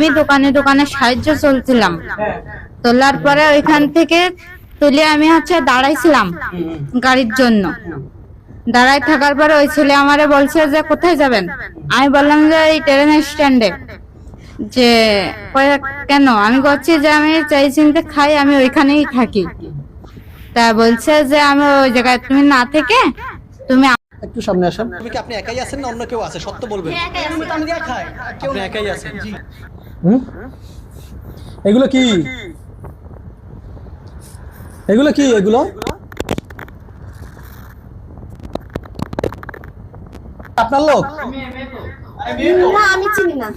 আমি দোকানে দোকানে সাহায্য চলছিলাম। তোলার পরে ওইখান থেকে তুলে আমি দাঁড়াইছিলাম গাড়ির জন্য। দাঁড়াই থাকার পরে ওই ছেলে আমারে বলছে যে কোথায় যাবেন। আমি বললাম যে এই ট্রেন স্ট্যান্ডে। যে কেন? আমি বলছি যে আমি চাই চিনতে খাই, আমি ওইখানেই থাকি। তা বলছে যে আমি ওই জায়গায় তুমি না থেকে তুমি একটু সামনে আসেন। তুমি কি আপনি একাই আছেন না অন্য কেউ আছে? সত্য বলবেন। আপনি একাই আছেন? এগুলো কি? এগুলো কি? এগুলো আপনার লোক? না আমি চিনি না।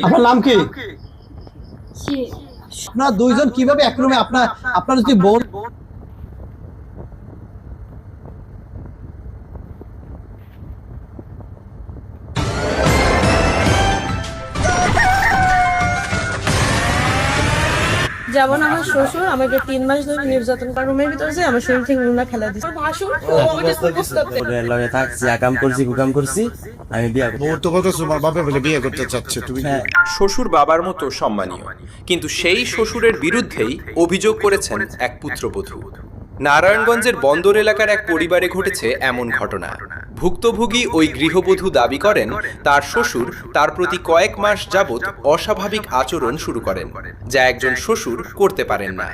আপনার নাম কি? আপনার দুইজন কিভাবে এক রুমে? আপনার যদি বোন যেমন আমার শ্বশুর আমাকে 3 মাস ধরে নির্যাতন করে, রুমের ভিতরে যে আমার শরীর থেকে নুনা খেলা দিচ্ছে। ভাসুর আমাকে প্রস্তাব দেয়। লগে থাকছি, আকাম করছি, কুকাম করছি, আমি বিয়া করব। ওর তো কথা তোমার বাবা বলে বিয়ে করতে চাচ্ছে, তুমি শ্বশুর বাবার মতো সম্মানীয়, কিন্তু সেই শ্বশুরের বিরুদ্ধেই অভিযোগ করেছেন এক পুত্রবধূ। নারায়ণগঞ্জের বন্দর এলাকার এক পরিবারে ঘটেছে এমন ঘটনা। ভুক্তভোগী ওই গৃহবধূ দাবি করেন তার শ্বশুর তার প্রতি কয়েক মাস যাবৎ অস্বাভাবিক আচরণ শুরু করেন, যা একজন শ্বশুর করতে পারেন না।